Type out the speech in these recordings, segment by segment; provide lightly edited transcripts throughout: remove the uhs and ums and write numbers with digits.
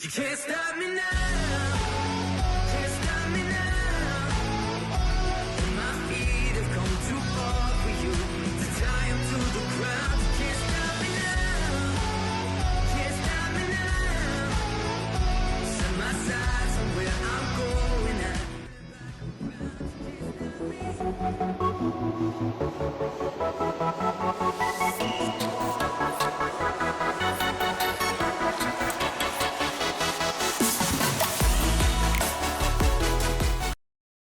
You can't stop me now. Can't stop me now. And my feet have come too far for you to tie 'em to the ground. You can't stop me now. Can't stop me now. Set my sights on where I'm going at.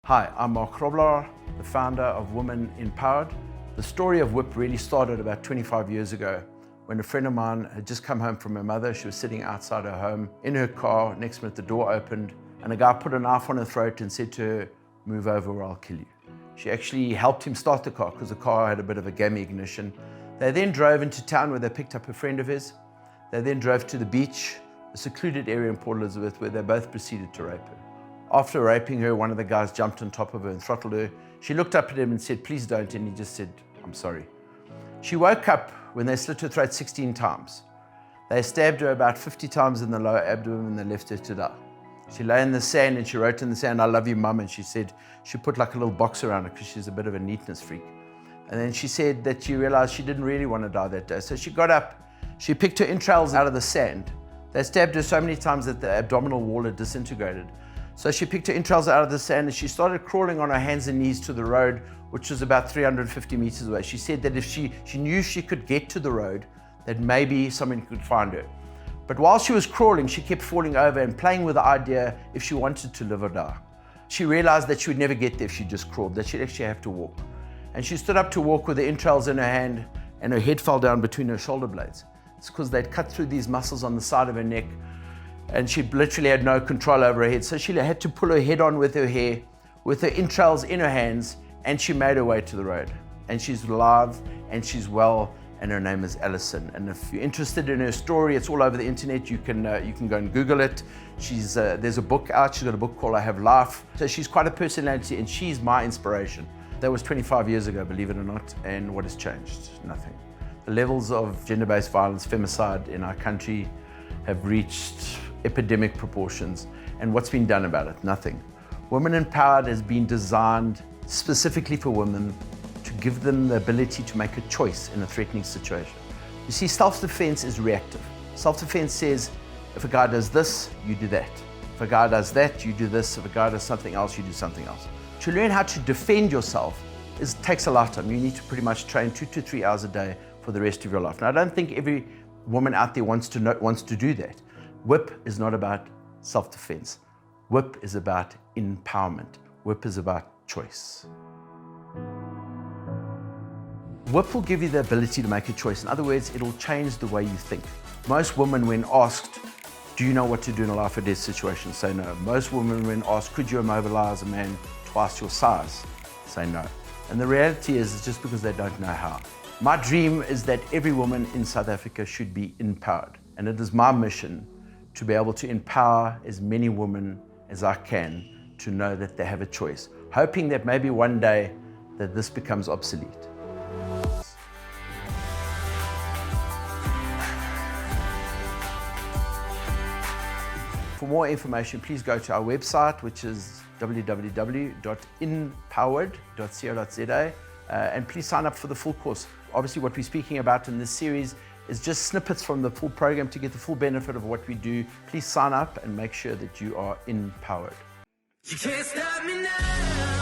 Hi, I'm Mark Grobler, the founder of Women Empowered. The story of WHIP really started about 25 years ago when a friend of mine had just come home from her mother. She was sitting outside her home in her car. Next minute the door opened and a guy put a knife on her throat and said to her, "Move over or I'll kill you." She actually helped him start the car because the car had a bit of a gammy ignition. They then drove into town where they picked up a friend of his. They then drove to the beach, a secluded area in Port Elizabeth, where they both proceeded to rape her. After raping her, one of the guys jumped on top of her and throttled her. She looked up at him and said, "Please don't," and he just said, "I'm sorry." She woke up when they slit her throat 16 times. They stabbed her about 50 times in the lower abdomen and they left her to die. She lay in the sand and she wrote in the sand, "I love you, Mum," and she said she put like a little box around it because she's a bit of a neatness freak. And then she said that she realized she didn't really want to die that day. So she got up, she picked her entrails out of the sand. They stabbed her so many times that the abdominal wall had disintegrated. So she picked her entrails out of the sand and she started crawling on her hands and knees to the road, which was about 350 meters away. She said that if she knew she could get to the road, that maybe someone could find her. But while she was crawling, she kept falling over and playing with the idea if she wanted to live or die. She realized that she would never get there if she just crawled, that she'd actually have to walk. And she stood up to walk with the entrails in her hand and her head fell down between her shoulder blades. It's because they'd cut through these muscles on the side of her neck and she literally had no control over her head. So she had to pull her head on with her hair, with her entrails in her hands, and she made her way to the road. And she's alive and she's well, and her name is Alison. And if you're interested in her story, it's all over the internet. You can go and Google it. There's a book out. She's got a book called I Have Life. So she's quite a personality and she's my inspiration. That was 25 years ago, believe it or not. And what has changed? Nothing. The levels of gender-based violence, femicide in our country have reached epidemic proportions. And what's been done about it? Nothing. Women Empowered has been designed specifically for women to give them the ability to make a choice in a threatening situation. You see, self-defense is reactive. Self-defense says, if a guy does this, you do that. If a guy does that, you do this. If a guy does something else, you do something else. To learn how to defend yourself takes a lifetime. You need to pretty much train 2 to 3 hours a day for the rest of your life. Now, I don't think every woman out there wants to do that. WHIP is not about self-defense. WHIP is about empowerment. WHIP is about choice. WHIP will give you the ability to make a choice. In other words, it'll change the way you think. Most women, when asked, "Do you know what to do in a life or death situation?" say no. Most women, when asked, "Could you immobilize a man twice your size?" say no. And the reality is, it's just because they don't know how. My dream is that every woman in South Africa should be empowered. And it is my mission to be able to empower as many women as I can to know that they have a choice, hoping that maybe one day that this becomes obsolete. For more information, please go to our website, which is www.empowered.co.za, and please sign up for the full course. Obviously, what we're speaking about in this series is just snippets from the full program. To get the full benefit of what we do, please sign up and make sure that you are empowered. You can't stop me now.